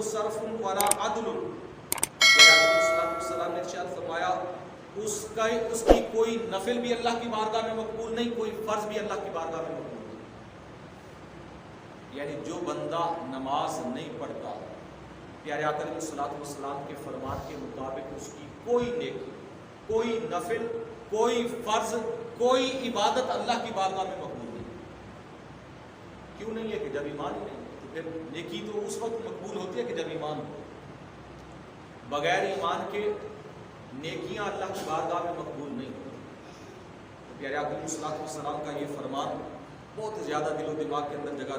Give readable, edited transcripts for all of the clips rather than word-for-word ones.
صرف ولا عدل، السلام نے ارشاد فرمایا اس کی کوئی نفل بھی اللہ کی بارگاہ میں مقبول نہیں، کوئی فرض بھی اللہ کی بارگاہ میں مقبول نہیں۔ یعنی جو بندہ نماز نہیں پڑھتا، پیارے آقا علیہ الصلوۃ والسلام کے فرمان کے مطابق اس کی کوئی نیکی، کوئی نفل، کوئی فرض، کوئی عبادت اللہ کی بارگاہ میں مقبول نہیں۔ کیوں نہیں ہے؟ کہ جب ایمان ہی نہیں، تو پھر نیکی تو اس وقت مقبول ہوتی ہے کہ جب ایمان ہو۔ بغیر ایمان کے نیکیاں اللہ کی بارگاہ میں مقبول نہیں ہوتی۔ تو پیارے آقا علیہ الصلوۃ والسلام کا یہ فرمان بہت زیادہ دل و دماغ کے اندر جگہ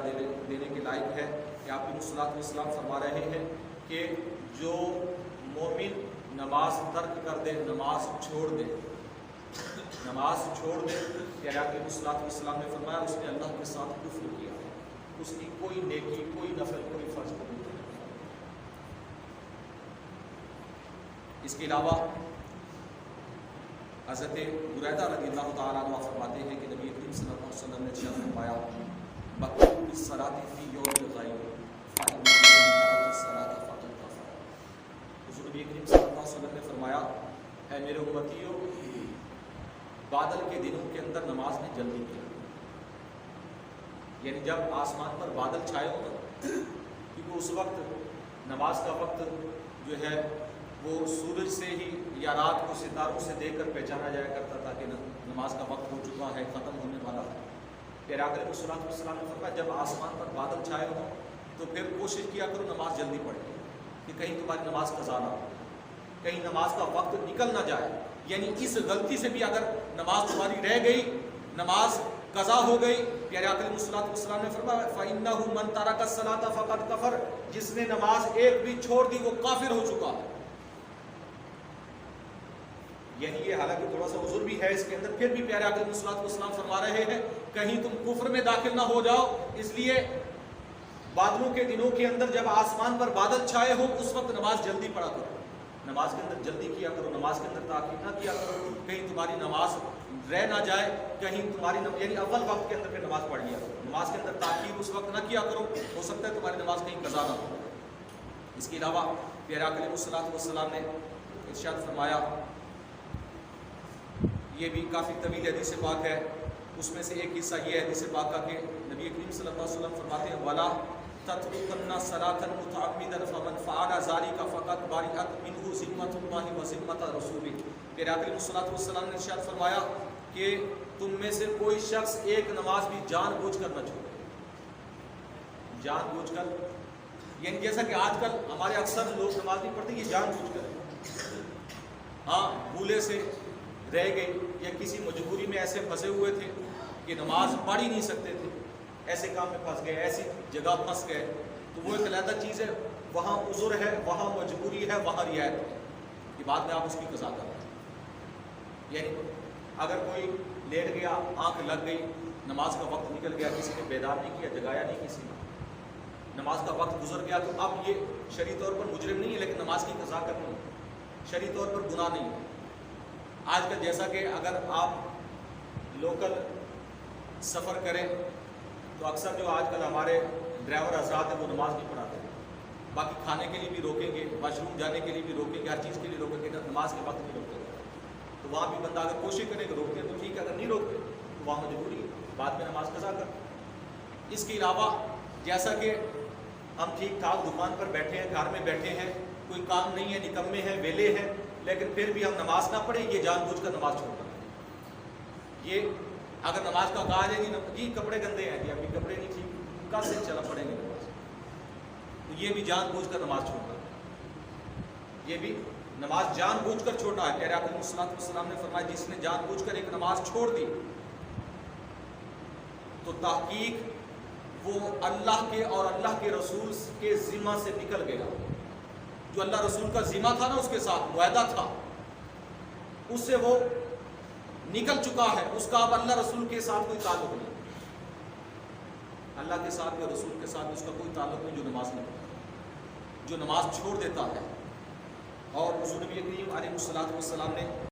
دینے کے لائق ہے کہ آپ علیہ الصلوۃ والسلام فرما رہے ہیں کہ جو مومن نماز ترک کر دے، نماز چھوڑ دے، نماز چھوڑ دے، پیارے آقا علیہ الصلوۃ والسلام نے فرمایا اس نے اللہ کے ساتھ کفر کیا، اس کی کوئی نیکی، کوئی نفل، کوئی فرض قبول نہیں۔ اس کے علاوہ حضرت بریدہ رضی اللہ تعالیٰ عنہ فرماتے ہیں کہ نبی کریم صلی اللہ علیہ وسلم نے ارشاد فرمایا بقوا بالصلاۃ فی یوم الغیب فإن من ترک الصلاۃ فقد کفر۔ حضور نبی کریم صلی اللہ علیہ وسلم نے فرمایا اے میرے امتیوں، بادل کے دنوں کے اندر نماز نے جلدی کی، یعنی جب آسمان پر بادل چھائے ہو نا، کیونکہ اس وقت نماز کا وقت جو ہے وہ سورج سے ہی یا رات کو ستاروں سے دیکھ کر پہچانا جایا کرتا تھا کہ نماز کا وقت ہو چکا ہے، ختم ہونے والا ہے۔ پیارے آقا علیہ الصلوۃ والسلام نے فرمایا جب آسمان پر بادل چھائے ہوں تو پھر کوشش کیا کرو نماز جلدی پڑھیں کہ کہیں تمہاری نماز قضا نہ ہو، کہیں نماز کا وقت نکل نہ جائے۔ یعنی اس غلطی سے بھی اگر نماز تمہاری رہ گئی، نماز قضا ہو گئی، پیارے آقا علیہ الصلوۃ والسلام نے فرمایا فإنہ من ترک الصلاۃ فقد کفر، جس نے نماز ایک بھی چھوڑ دی وہ کافر ہو چکا ہے۔ یعنی یہ حالانکہ تھوڑا سا عذر بھی ہے اس کے اندر، پھر بھی پیارے آقا علیہ الصلوۃ والسلام فرما رہے ہیں کہیں تم کفر میں داخل نہ ہو جاؤ، اس لیے بادلوں کے دنوں کے اندر جب آسمان پر بادل چھائے ہو اس وقت نماز جلدی پڑھا کرو، نماز کے اندر جلدی کیا کرو، نماز کے اندر تاخیر نہ کیا کرو، کہیں تمہاری نماز رہ نہ جائے، کہیں تمہاری یعنی اول وقت کے اندر پھر نماز پڑھ لیا کرو، نماز کے اندر تاخیر اس وقت نہ کیا کرو، ہو سکتا ہے تمہاری نماز کہیں قضا نہ ہو۔ اس کے علاوہ پیارے آقا علیہ الصلوۃ والسلام نے ارشاد فرمایا، یہ بھی کافی طویل حدیث پاک ہے، اس میں سے ایک حصہ یہ ہے حدیث پاک کا کہ نبی کریم صلی اللہ علیہ وسلم فرماتے ہیں وَلَا تَتْرُكَنَّ صَلَاةً مُتَعَمِّدًا فَمَنْ فَعَلَ ذَلِكَ فَقَدْ بَرِئَتْ مِنْهُ ذِمَّةُ اللَّهِ وَذِمَّةُ رَسُولِهِ۔ پھر آقا علیہ الصلوۃ والسلام نے ارشاد فرمایا کہ تم میں سے کوئی شخص ایک نماز بھی جان بوجھ کر نہ چھوڑے، جان بوجھ کر، یعنی جیسا کہ آج کل ہمارے اکثر لوگ نماز نہیں پڑھتے، یہ جان بوجھ کر، ہاں بھولے سے رہ گئے یا کسی مجبوری میں ایسے پھنسے ہوئے تھے کہ نماز پڑھ ہی نہیں سکتے تھے، ایسے کام میں پھنس گئے، ایسی جگہ پھنس گئے، تو وہ ایک علیحدہ چیز ہے، وہاں عذر ہے، وہاں مجبوری ہے، وہاں رعایت ہے، کہ بعد میں آپ اس کی قضا کریں۔ یعنی اگر کوئی لیٹ گیا، آنکھ لگ گئی، نماز کا وقت نکل گیا، کسی نے بیدار نہیں کیا، جگایا نہیں کسی نے، نماز کا وقت گزر گیا، تو اب یہ شرعی طور پر مجرم نہیں ہے لیکن نماز کی قضا کرنی ہے، شرعی طور پر گناہ نہیں ہے۔ آج کل جیسا کہ اگر آپ لوکل سفر کریں تو اکثر جو آج کل ہمارے ڈرائیور حضرات ہیں وہ نماز نہیں پڑھاتے، باقی کھانے کے لیے بھی روکیں گے، واش روم جانے کے لیے بھی روکیں گے، ہر چیز کے لیے روکیں گے، نماز کے وقت نہیں روکتے، تو وہاں بھی بندہ اگر کوشش کرے کہ روکتے تو ٹھیک ہے، اگر نہیں روکتے تو وہاں مجبوری ہے، بعد میں نماز قضا کر۔ اس کے علاوہ جیسا کہ ہم ٹھیک ٹھاک دکان پر بیٹھے ہیں، گھر میں بیٹھے ہیں، کوئی کام نہیں ہے، نکمے ہیں، ویلے ہیں، لیکن پھر بھی ہم نماز نہ پڑھیں، یہ جان بوجھ کر نماز چھوڑنا ہے۔ یہ اگر نماز کا کہا جائے جی کپڑے گندے ہیں، جی ابھی کپڑے نہیں ٹھیک، کل سے چلا پڑیں گے نماز، تو یہ بھی جان بوجھ کر نماز چھوڑنا ہے، یہ بھی نماز جان بوجھ کر چھوڑنا ہے۔ پیارے آقا علیہ الصلوۃ والسلام نے فرمایا جس نے جان بوجھ کر ایک نماز چھوڑ دی تو تحقیق وہ اللہ کے اور اللہ کے رسول کے ذمہ سے نکل گیا، جو اللہ رسول کا ذمہ تھا نا، اس کے ساتھ معاہدہ تھا، اس سے وہ نکل چکا ہے، اس کا اب اللہ رسول کے ساتھ کوئی تعلق نہیں، اللہ کے ساتھ یا رسول کے ساتھ اس کا کوئی تعلق نہیں جو نماز نہیں پڑھتا، جو نماز چھوڑ دیتا ہے۔ اور حضور نبی کریم علیہ الصلوۃ والسلام نے